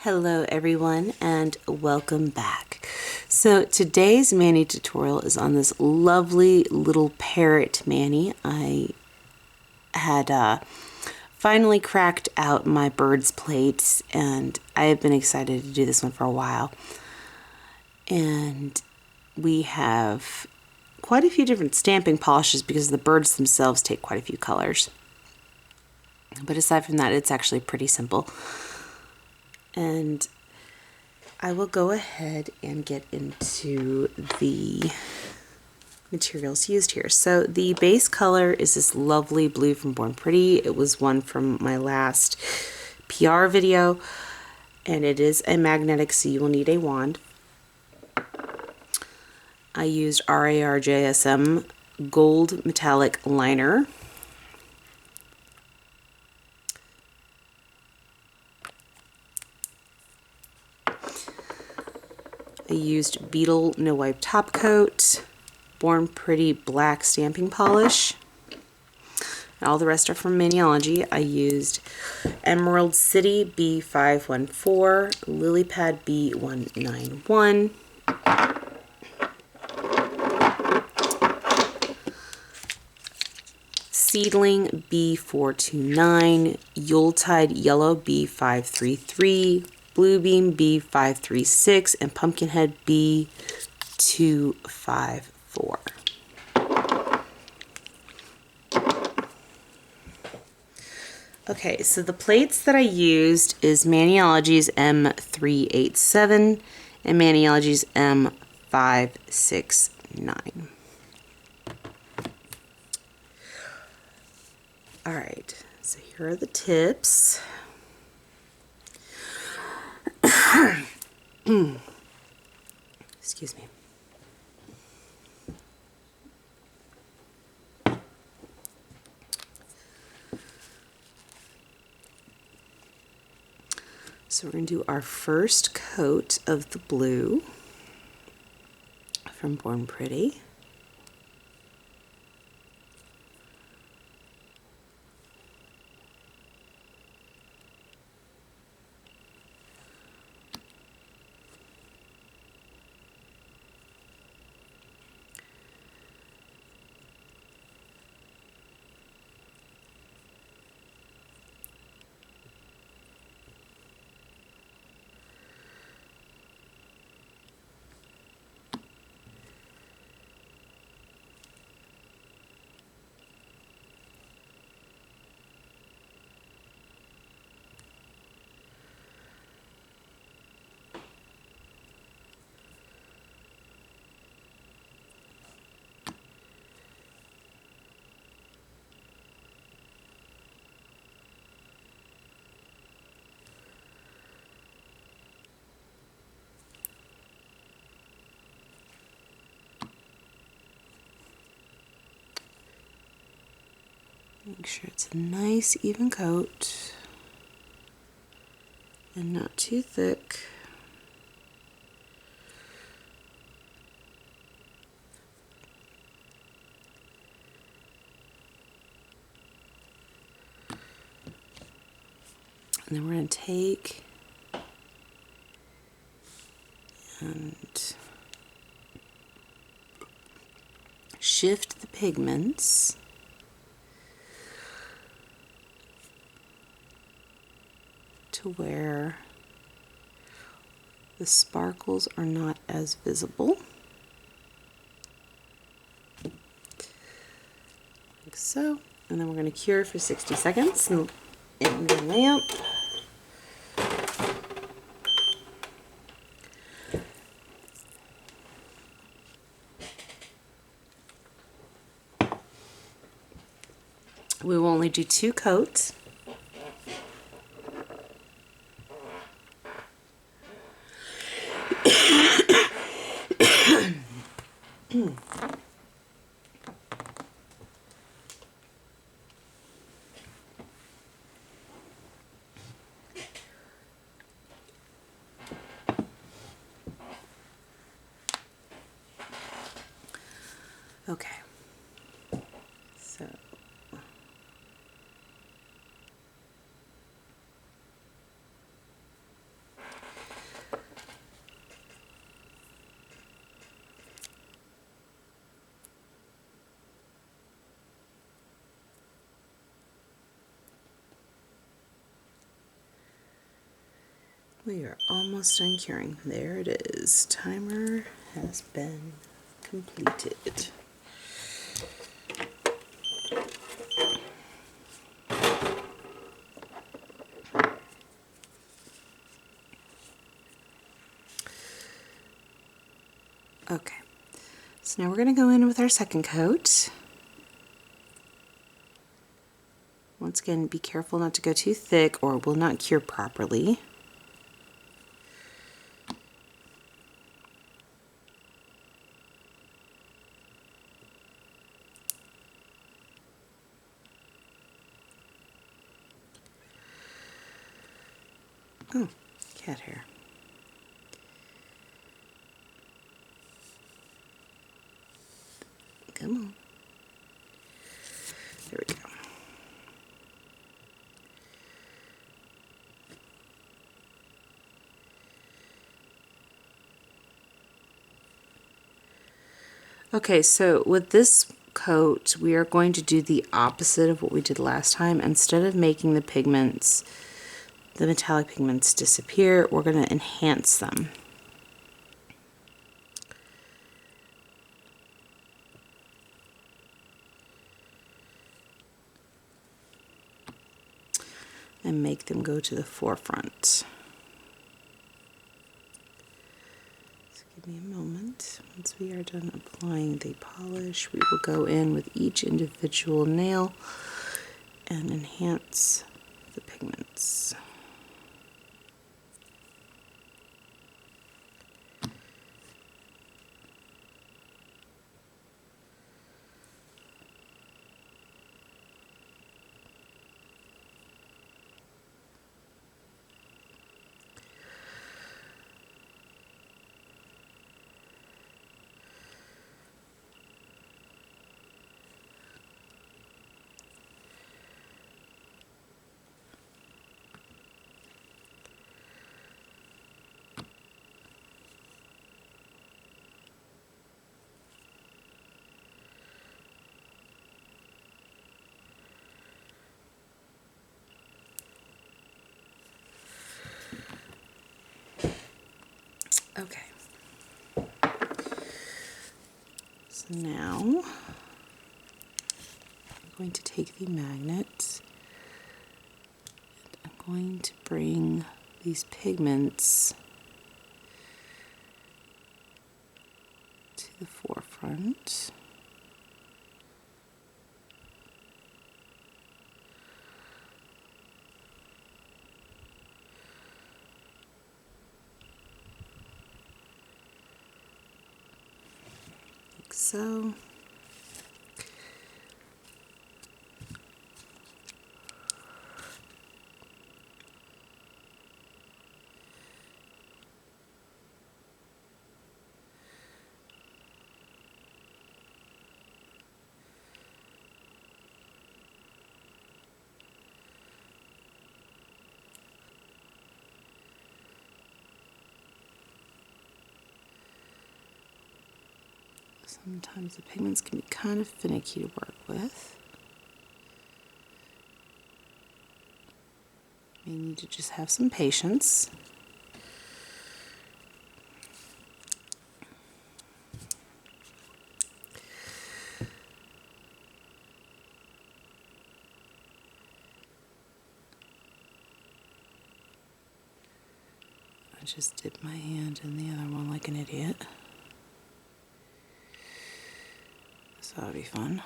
Hello everyone and welcome back. So today's mani tutorial is on this lovely little parrot mani. I had finally cracked out my bird's plates and I have been excited to do this one for a while. And we have quite a few different stamping polishes because the birds themselves take quite a few colors. But aside from that, it's actually pretty simple. And I will go ahead and get into the materials used here. So the base color is this lovely blue from Born Pretty. It was one from my last PR video, and it is a magnetic, so you will need a wand. I used RARJSM gold metallic liner. I used Beetle No Wipe Top Coat, Born Pretty black stamping polish, and all the rest are from Maniology. I used Emerald City B514, Lily Pad B191, Seedling B429, Yuletide Yellow B533, Bluebeam B536, and Pumpkinhead B254. Okay, so the plates that I used is Maniology's M387 and Maniology's M569. Alright, so here are the tips. Excuse me. So we're going to do our first coat of the blue from Born Pretty. Make sure it's a nice even coat and not too thick. And then we're going to take and shift the pigments to where the sparkles are not as visible, like so. And then we're going to cure for 60 seconds in the lamp. We will only do 2 coats. Okay, so We are almost done curing. There it is. Timer has been completed. Okay, so now we're going to go in with our second coat. Once again, be careful not to go too thick or it will not cure properly. Oh, cat hair. Come on. There we go. Okay, so with this coat, we are going to do the opposite of what we did last time. Instead of making the pigments, the metallic pigments disappear, we're going to enhance them. And make them go to the forefront. So give me a moment. Once we are done applying the polish, we will go in with each individual nail and enhance the pigments. Okay. So now I'm going to take the magnet and I'm going to bring these pigments to the forefront. Like so. Sometimes the pigments can be kind of finicky to work with. You may need to just have some patience. I just dipped my hand in the other one like an idiot. So that'll be fun.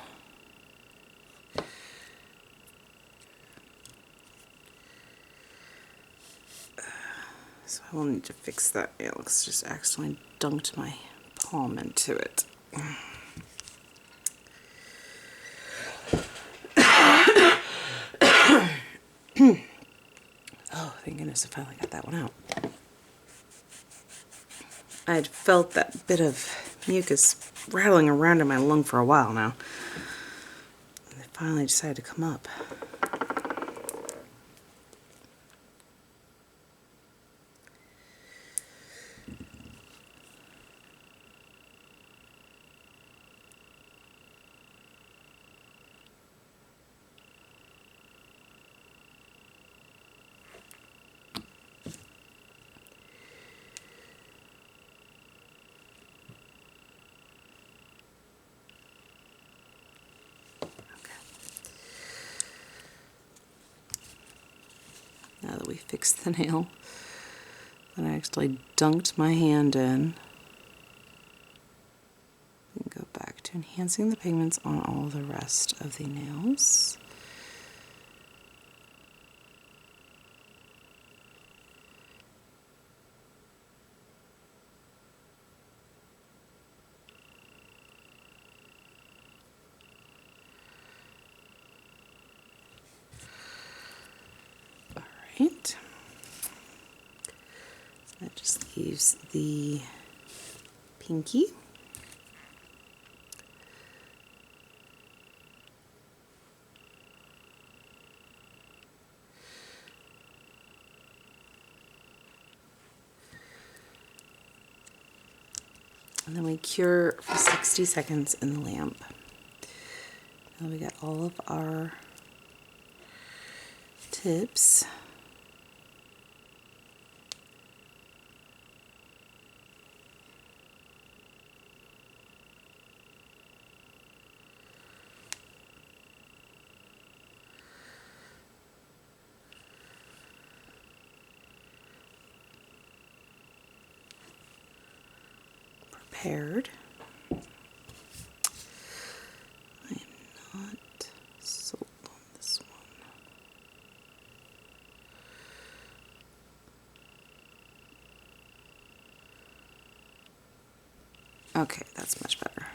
So I will need to fix that. It looks just accidentally dunked my palm into it. Oh, thank goodness I finally got that one out. I had felt that bit of mucus rattling around in my lung for a while now. And it finally decided to come up. we fix the nail that I actually dunked my hand in. And go back to enhancing the pigments on all the rest of the nails. Right. That just leaves the pinky. And then we cure for 60 seconds in the lamp. Now we got all of our tips. Prepared. I am not sold on this one. Okay, that's much better.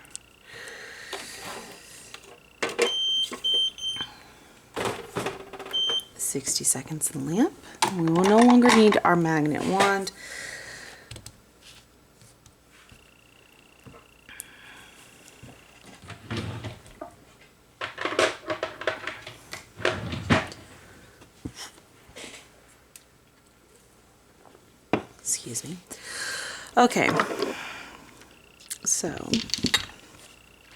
"60 seconds in the lamp. We will no longer need our magnet wand. Excuse me. Okay, so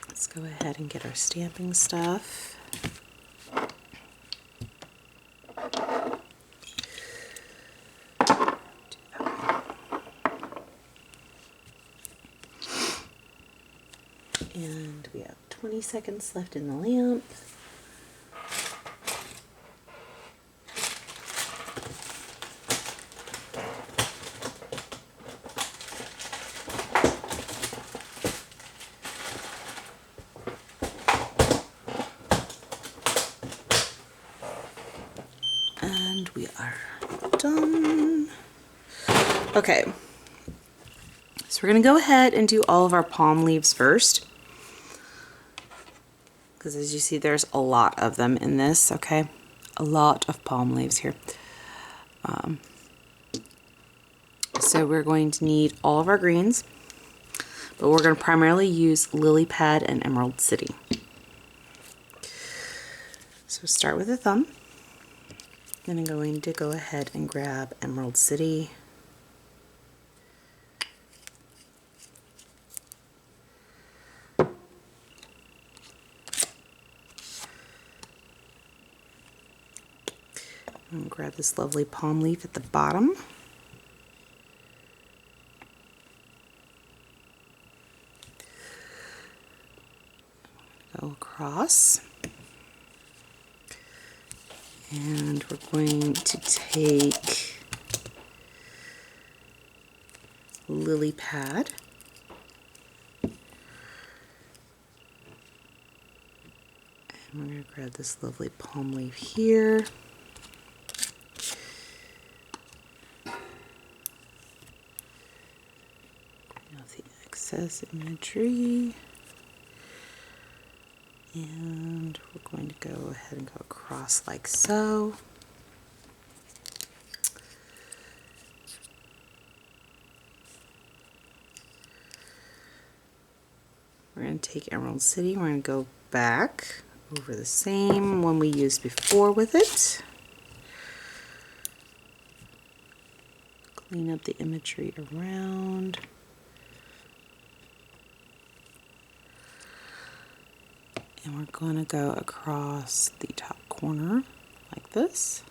let's go ahead and get our stamping stuff. And we have 20 seconds left in the lamp. And we are done. Okay, so we're going to go ahead and do all of our palm leaves first, because as you see, there's a lot of them in this, okay? A lot of palm leaves here. So we're going to need all of our greens, but we're going to primarily use Lily Pad and Emerald City. So start with the thumb. Then I'm going to go ahead and grab Emerald City. And grab this lovely palm leaf at the bottom. Go across. And we're going to take Lily Pad. And we're going to grab this lovely palm leaf here. Clean off the excess imagery. And we're going to go ahead and go across like so. We're going to take Emerald City, we're going to go back over the same one we used before with it. Clean up the imagery around. And we're going to go across the top corner like this.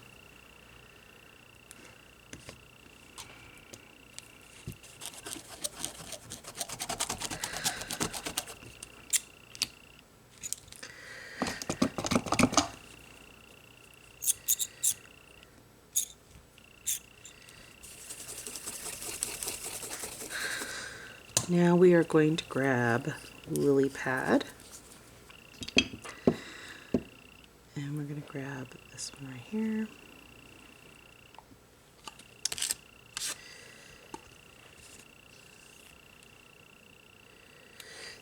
Now we are going to grab Lily Pad. And we're going to grab this one right here.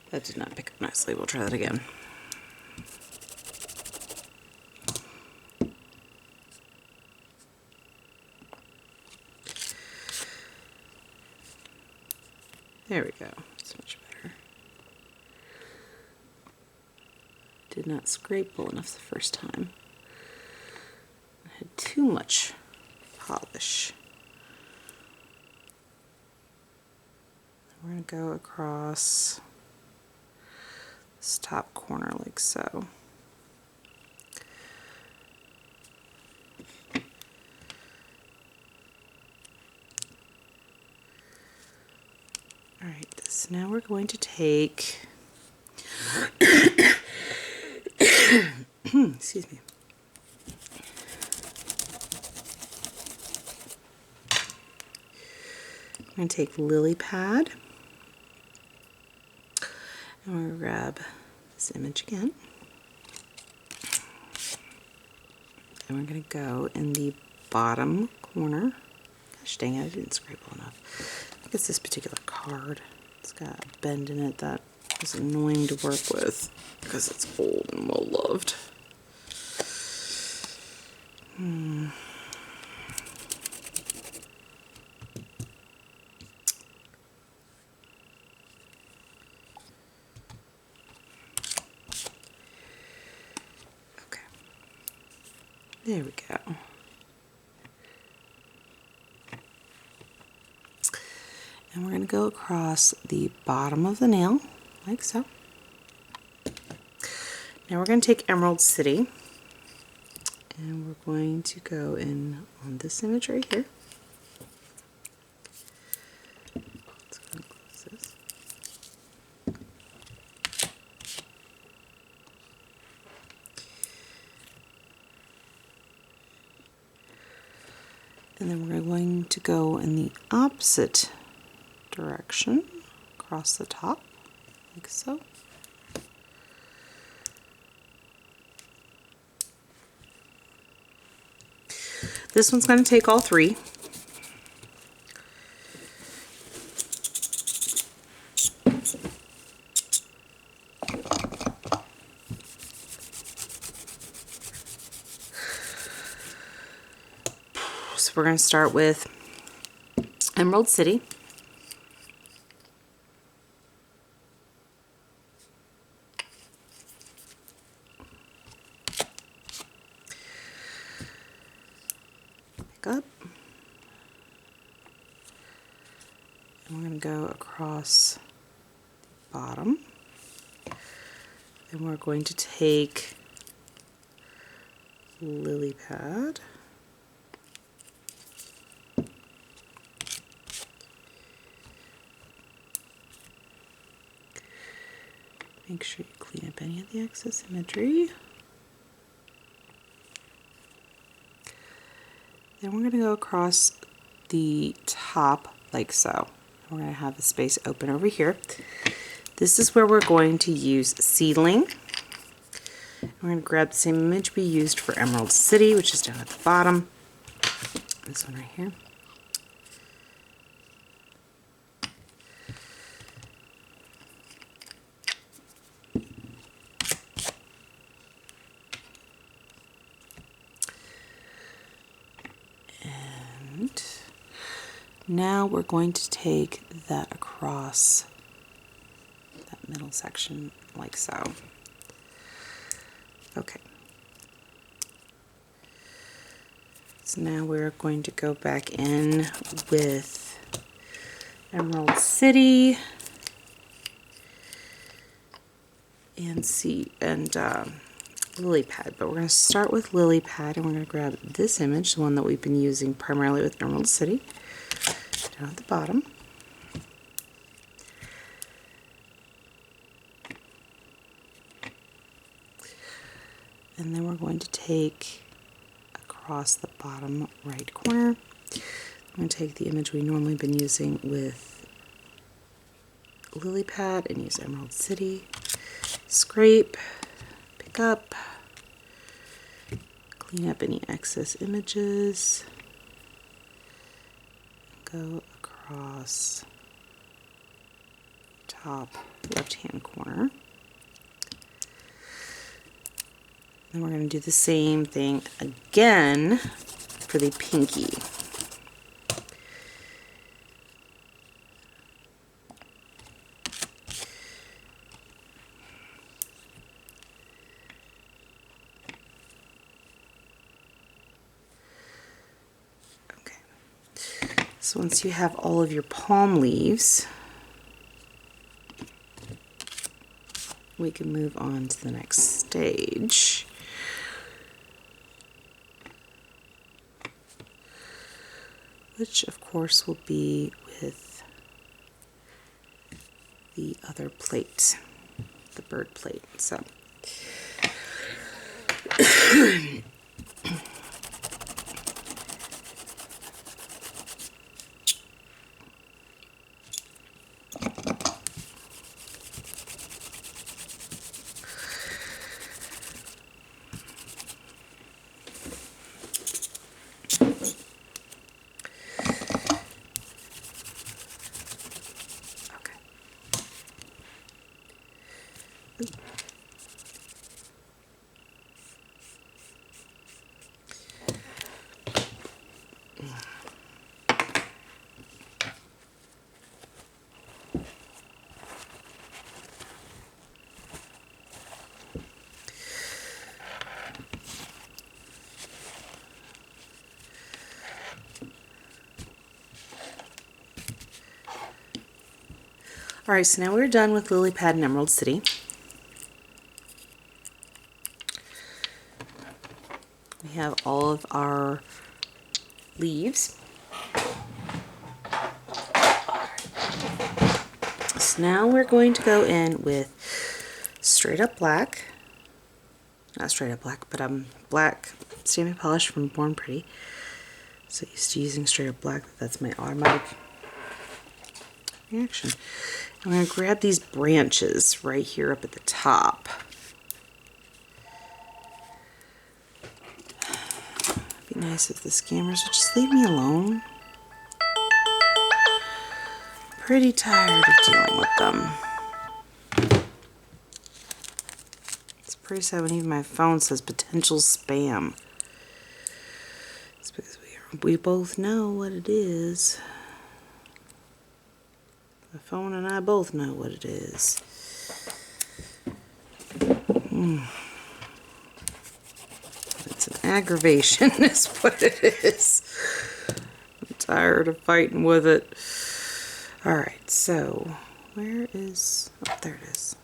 That did not pick up nicely. We'll try that again. There we go. That's much better. Did not scrape well enough the first time. I had too much polish. We're going to go across this top corner like so. Alright, so now we're going to take excuse me. I'm going to take Lily Pad and we're going to grab this image again. And we're going to go in the bottom corner. Gosh dang it, I didn't scrape well enough. I think it's this particular card. It's got a bend in it that is annoying to work with because it's old and well loved. Okay. There we go. And we're going to go across the bottom of the nail, like so. Now we're going to take Emerald City, and we're going to go in on this image right here. Let's go and close this. And then we're going to go in the opposite direction across the top, like so. This one's going to take all three. So we're going to start with Emerald City. Up, and we're going to go across the bottom, and we're going to take Lily Pad, make sure you clean up any of the excess imagery. Then we're going to go across the top like so. We're going to have the space open over here. This is where we're going to use Seedling. We're going to grab the same image we used for Emerald City, which is down at the bottom. This one right here. Now we're going to take that across that middle section like so. Okay. So now we're going to go back in with Emerald City and Lily Pad, but we're going to start with Lily Pad, and we're going to grab this image, the one that we've been using primarily with Emerald City, down at the bottom. And then we're going to take across the bottom right corner. I'm going to take the image we normally been using with lily pad and use Emerald City. Scrape, pick up, clean up any excess images, go across top left hand corner. Then we're going to do the same thing again for the pinky. So once you have all of your palm leaves, we can move on to the next stage. Which of course will be with the other plate, the bird plate. So alright, so now we're done with Lily Pad and Emerald City. We have all of our leaves. So now we're going to go in with straight up black, not straight up black, but black stamping polish from Born Pretty. So used to using straight up black, that's my automatic reaction. I'm going to grab these branches right here up at the top. It'd be nice if the scammers would just leave me alone. I'm pretty tired of dealing with them. It's pretty sad when even my phone says potential spam. It's because we both know what it is. The phone and I both know what it is. It's an aggravation is what it is. I'm tired of fighting with it. Alright, so where is... oh, there it is.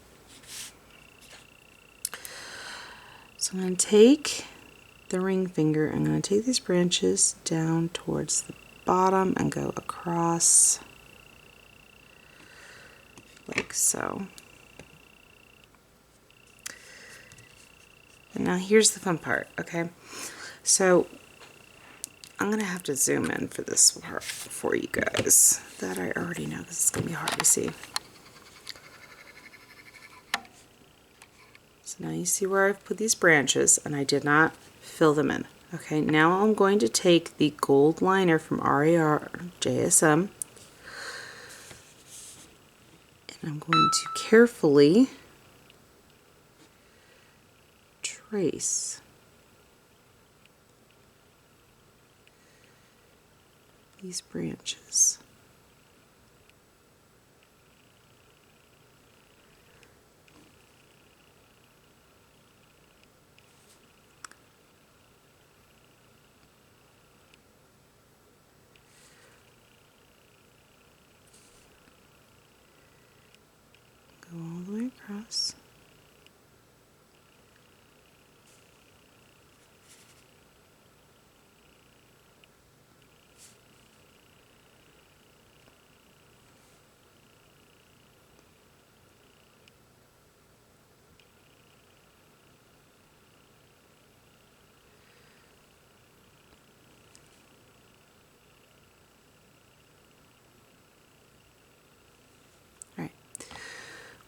So I'm going to take the ring finger, I'm going to take these branches down towards the bottom and go across like so. And now here's the fun part, okay? So I'm gonna have to zoom in for this part for you guys. That I already know because it's gonna be hard to see. So now you see where I've put these branches and I did not fill them in. Okay, now I'm going to take the gold liner from RAR JSM and I'm going to carefully trace these branches. Go all the way across.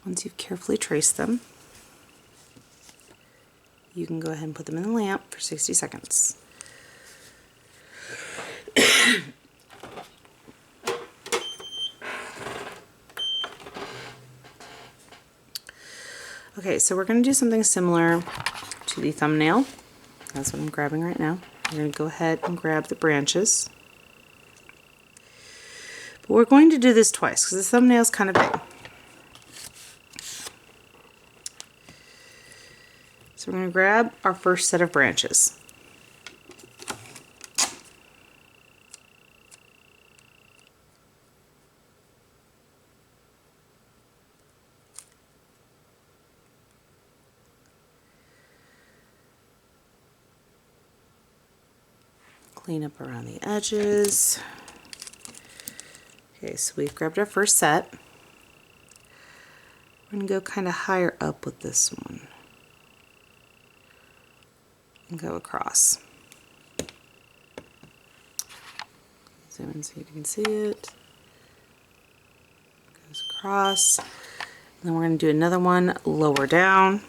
Once you've carefully traced them, you can go ahead and put them in the lamp for 60 seconds. Okay, so we're going to do something similar to the thumbnail. That's what I'm grabbing right now. I'm going to go ahead and grab the branches. But we're going to do this twice because the thumbnail is kind of big. So we're going to grab our first set of branches. Clean up around the edges. Okay, so we've grabbed our first set. We're going to go kind of higher up with this one and go across. Zoom in so you can see it. Goes across. And then we're going to do another one lower down.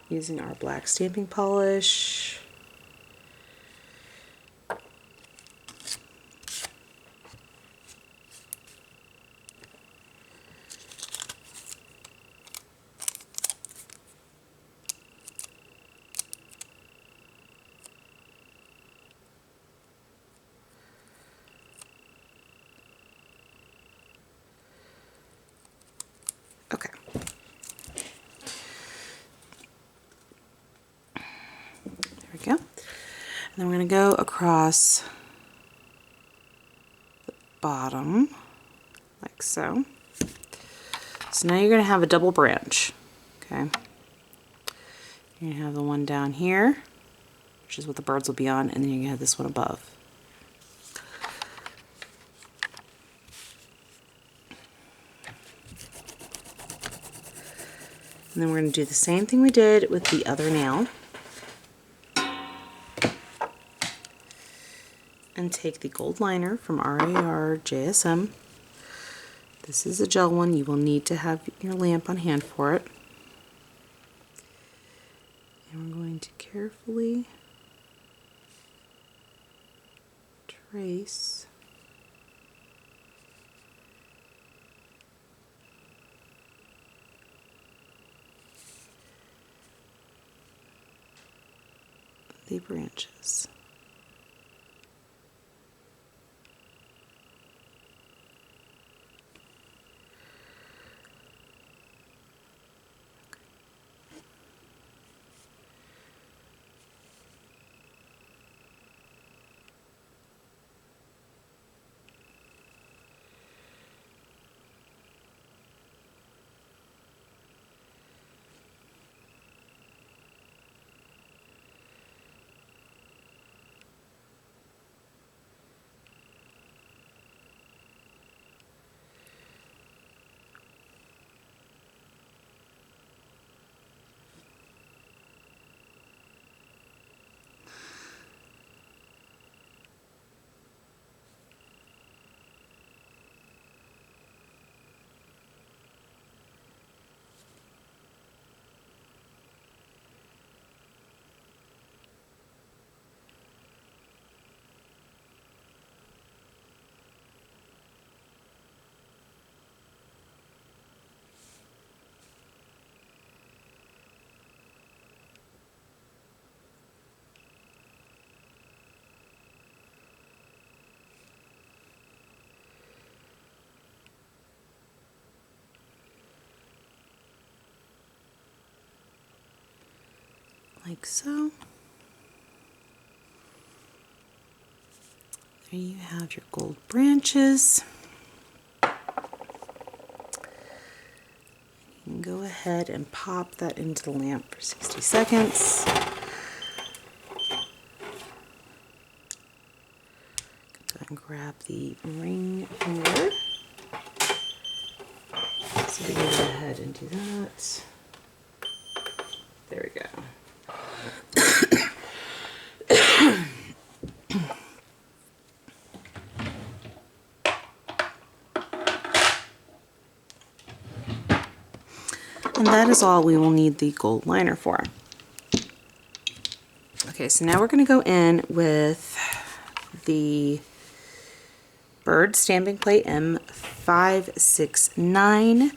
Using our black stamping polish. Okay. Go. And then we're going to go across the bottom like so. So now you're going to have a double branch. Okay. You're going to have the one down here, which is what the birds will be on, and then you're going to have this one above. And then we're going to do the same thing we did with the other nail. And take the gold liner from RAR JSM. This is a gel one. You will need to have your lamp on hand for it. And we're going to carefully trace the branches. Like so. There you have your gold branches. You can go ahead and pop that into the lamp for 60 seconds. Go and grab the ring here. So we go ahead and do that. There we go. that is all we will need the gold liner for. Okay, so now we're going to go in with the bird stamping plate M569,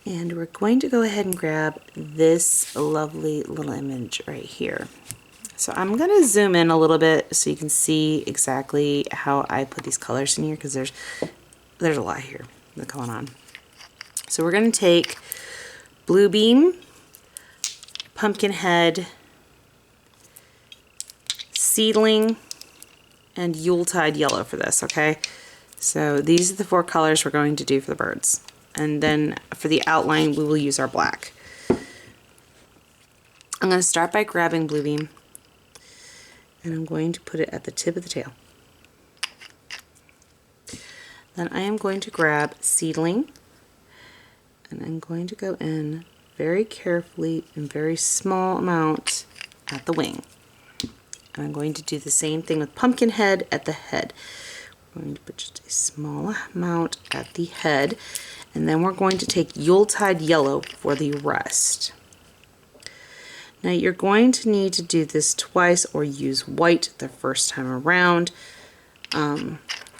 and we're going to go ahead and grab this lovely little image right here. So I'm going to zoom in a little bit so you can see exactly how I put these colors in here, because there's a lot here going on. So we're going to take Blue Beam, Pumpkinhead, Seedling, and Yuletide Yellow for this, okay? So these are the 4 colors we're going to do for the birds. And then for the outline, we will use our black. I'm going to start by grabbing Blue Beam, and I'm going to put it at the tip of the tail. Then I am going to grab Seedling, and I'm going to go in very carefully in very small amount at the wing. And I'm going to do the same thing with Pumpkinhead at the head. We're going to put just a small amount at the head, and then we're going to take Yuletide Yellow for the rest. Now you're going to need to do this twice or use white the first time around,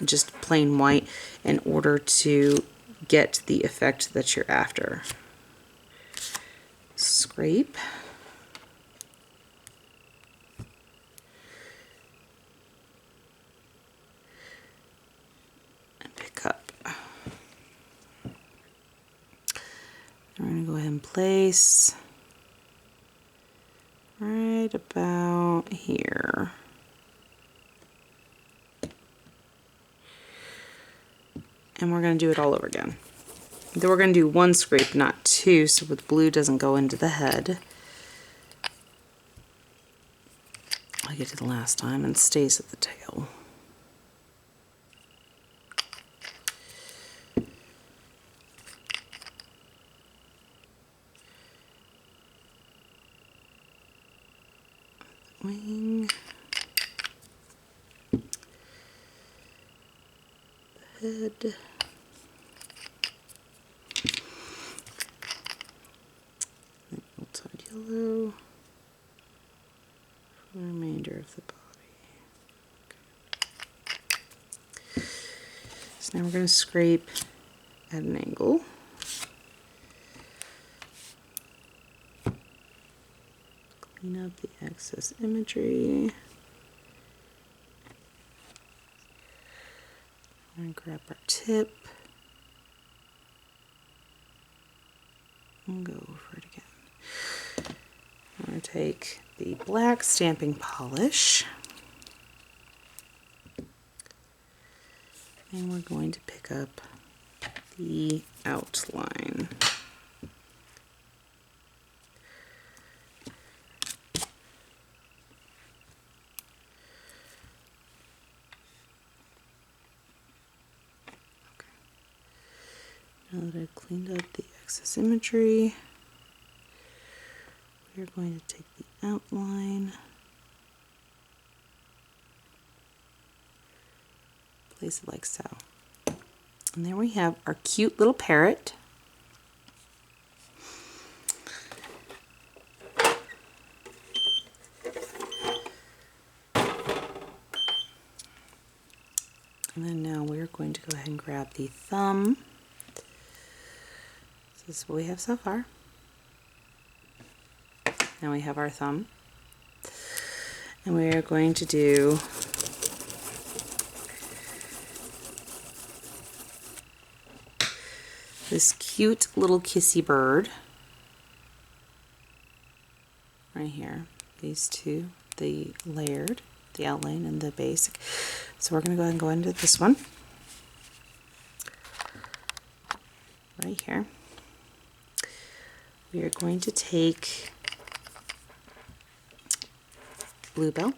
just plain white, in order to get the effect that you're after. Scrape. Up. We're going to go ahead and place right about here. And we're going to do it all over again. Then we're going to do 1 scrape, not 2, so the blue doesn't go into the head like I did the last time and stays at the tail. Wing, the head, Yuletide Yellow for the remainder of the body. Okay. So now we're going to scrape at an angle. Clean up the excess imagery. We're going to grab our tip and go over it again. I'm going to take the black stamping polish, and we're going to pick up the outline. Now that I've cleaned up the excess imagery, we're going to take the outline, place it like so. And there we have our cute little parrot. And then now we're going to go ahead and grab the thumb. This is what we have so far. Now we have our thumb. And we are going to do this cute little kissy bird right here. These two, the layered, the outline and the basic. So we're going to go ahead and go into this one right here. We are going to take Blue Beam,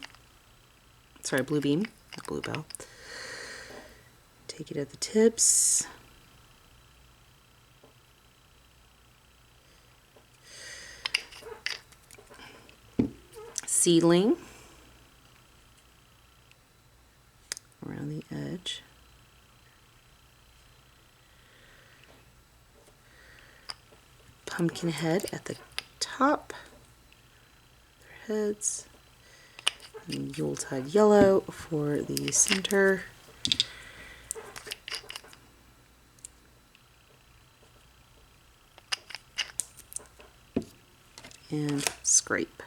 not Bluebell. Take it at the tips. Seedling around the edge. pumpkin head at the top, their heads, and Yuletide yellow for the center. And scrape.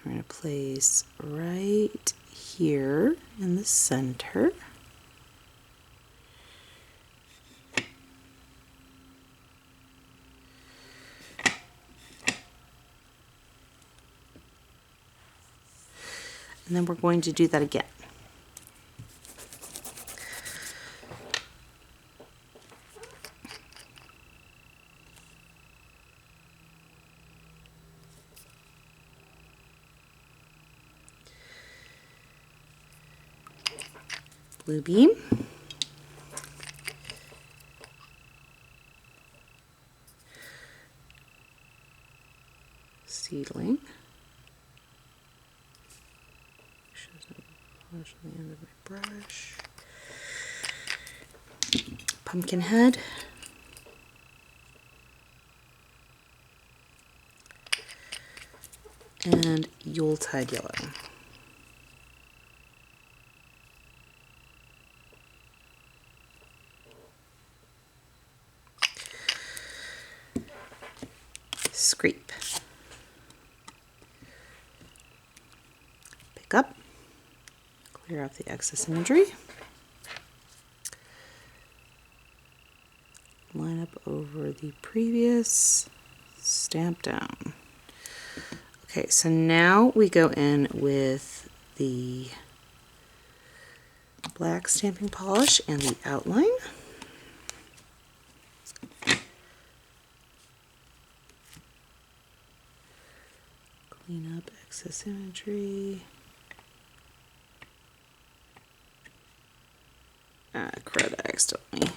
I'm going to place right here in the center. And then we're going to do that again. Blue beam. Seedling. Polish on the end of my brush. Pumpkin head. And Yuletide yellow. Scrape. Pick up. Clear off the excess imagery. Line up over the previous. Stamp down. Okay, so now we go in with the black stamping polish and the outline. Clean up excess imagery. Crud, I accidentally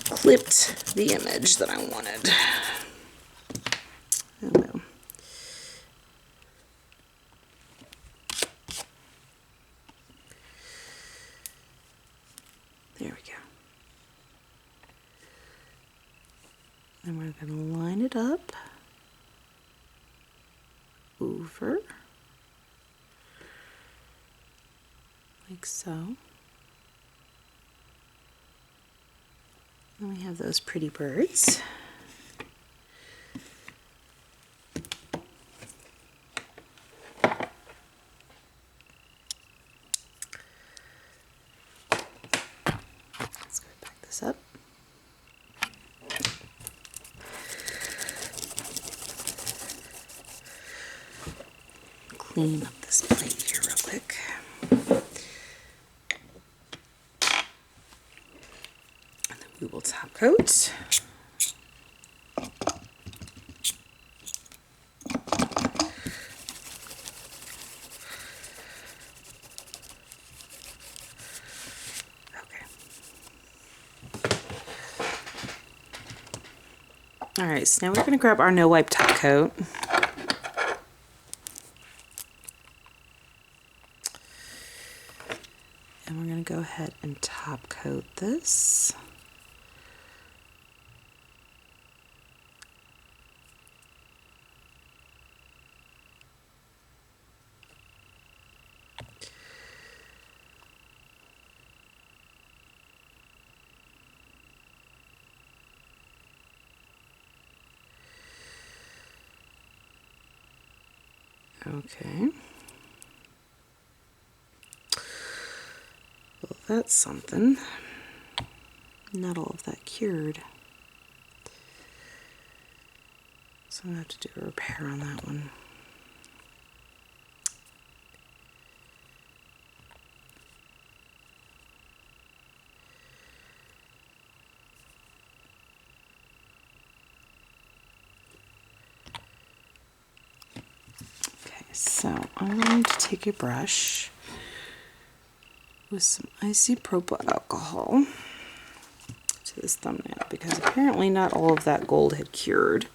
clipped the image that I wanted. Oh well. There we go. And we're going to line it up over like so. And we have those pretty birds. Let's go back this up. Clean up this plate here real quick. And then we will top coat. All right, so now we're going to grab our no wipe top coat. And we're going to go ahead and top coat this. Okay. Well, that's something. Not all of that cured. So I'm going to have to do a repair on that one. So I'm going to take a brush with some isopropyl alcohol to this thumbnail because apparently not all of that gold had cured.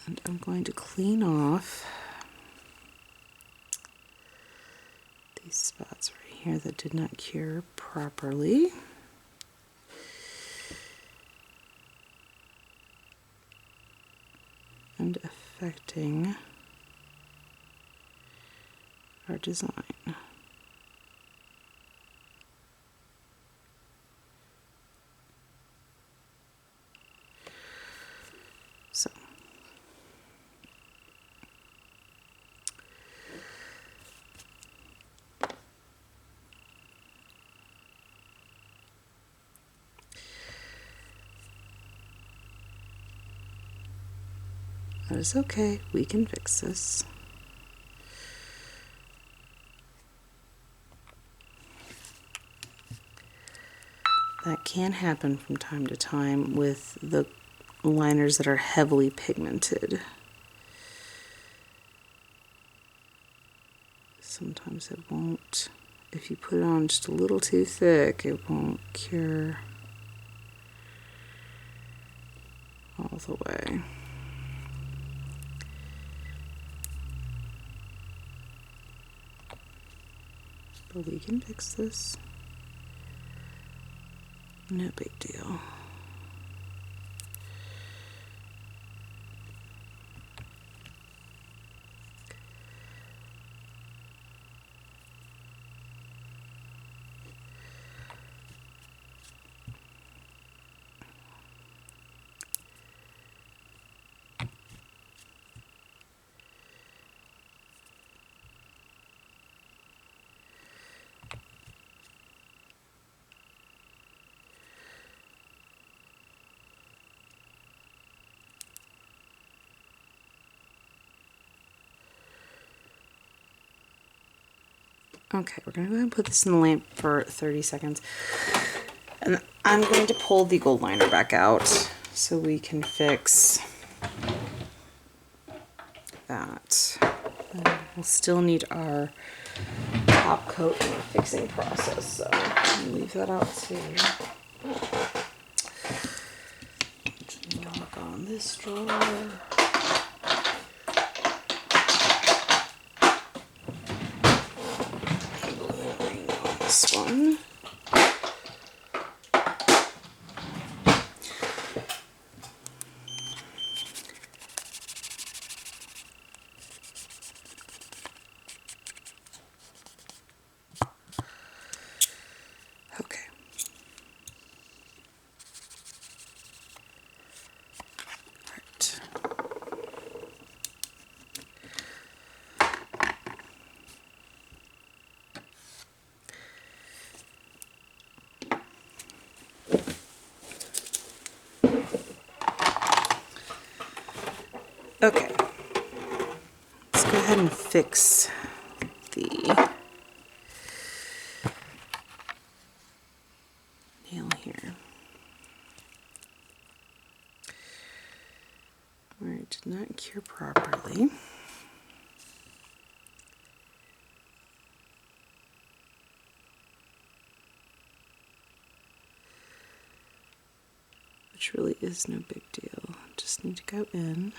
And I'm going to clean off these spots right here that did not cure properly. And affecting our design. So that is okay, we can fix this. That can happen from time to time with the liners that are heavily pigmented. Sometimes it won't, if you put it on just a little too thick, it won't cure all the way. But we can fix this. No big deal. Okay, we're going to go ahead and put this in the lamp for 30 seconds. And I'm going to pull the gold liner back out so we can fix that. And we'll still need our top coat in the fixing process, so I'll leave that out too. Just knock on this drawer. This one. Okay. Right. Okay, let's go ahead and fix the nail here. Where it did not cure properly. Which really is no big deal. Just need to go in.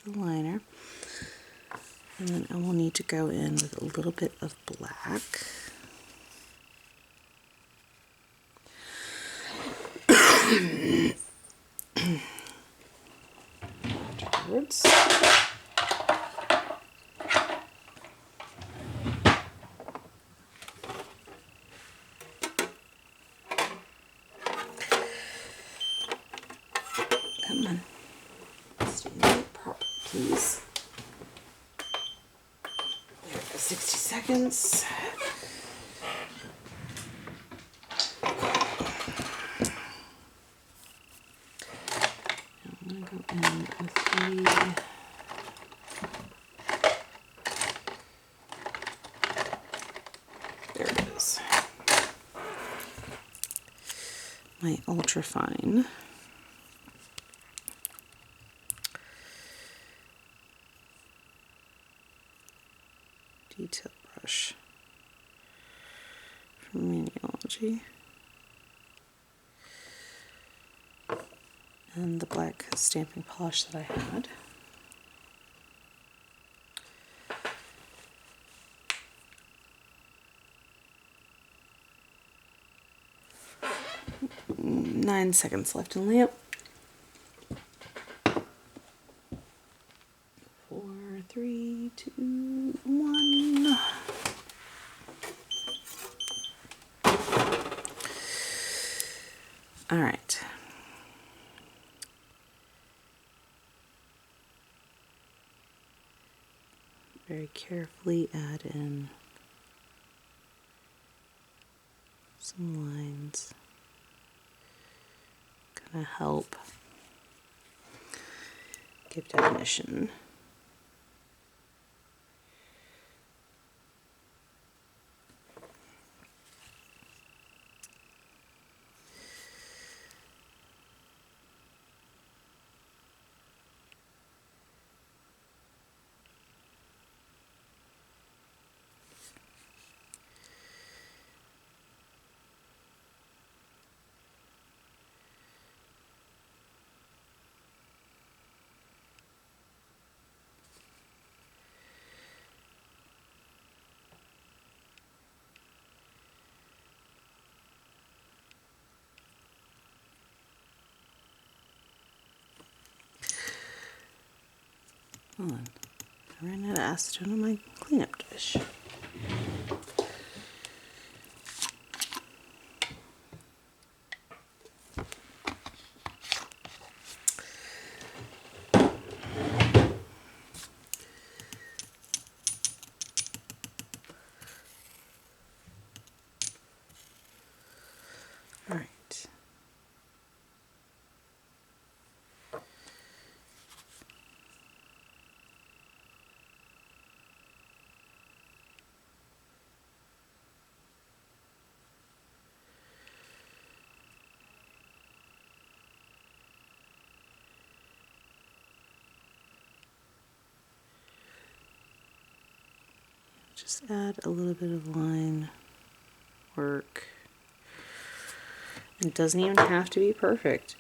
The liner, and then I will need to go in with a little bit of black. Afterwards. Come on. Stand up proper, please. There we go, 60 seconds. Now I'm going to go in with the my ultra fine detail brush from Maniology and the black stamping polish that I had. Nine seconds left in lamp. 4, 3, 2, 1. All right. Very carefully add in some lines. Gonna help give definition. Hold on. I ran out of acetone on my cleanup dish. All right. Just add a little bit of line work. It doesn't even have to be perfect.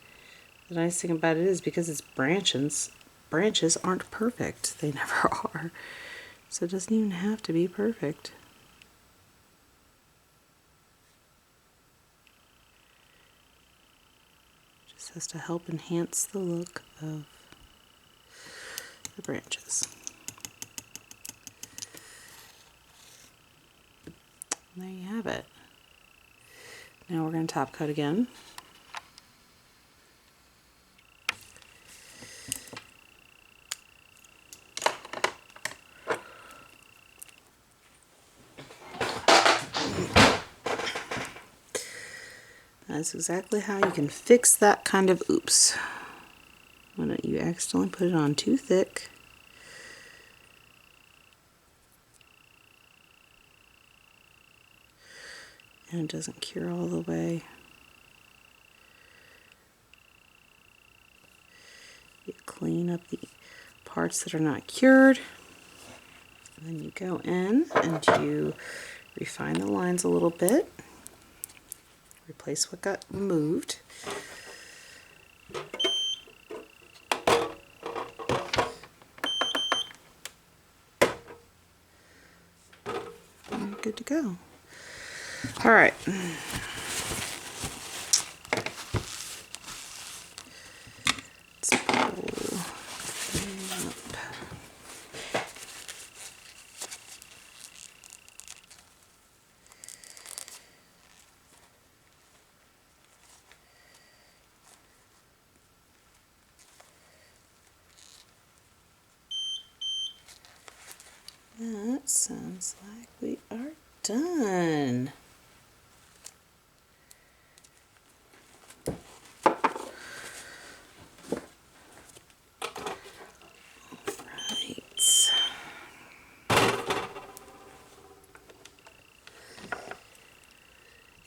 The nice thing about it is because it's branches aren't perfect. They never are. So it doesn't even have to be perfect. Just has to help enhance the look of the branches. And there you have it. Now we're going to top coat again. That's exactly how you can fix that kind of oops. When you accidentally put it on too thick. And it doesn't cure all the way. You clean up the parts that are not cured. And then you go in and you refine the lines a little bit. Replace what got removed. And you're good to go. All right. Let's pull up. That sounds like we are done.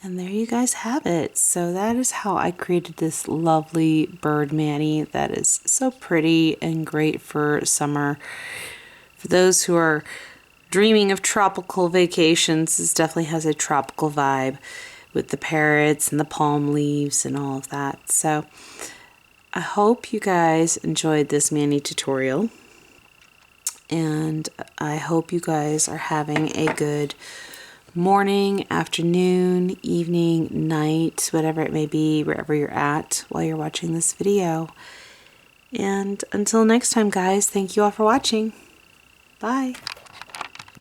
And there you guys have it. So that is how I created this lovely bird mani that is so pretty and great for summer. For those who are dreaming of tropical vacations, this definitely has a tropical vibe with the parrots and the palm leaves and all of that. So I hope you guys enjoyed this mani tutorial, and I hope you guys are having a good morning, afternoon, evening, night, whatever it may be, wherever you're at while you're watching this video. And until next time, guys, thank you all for watching. Bye.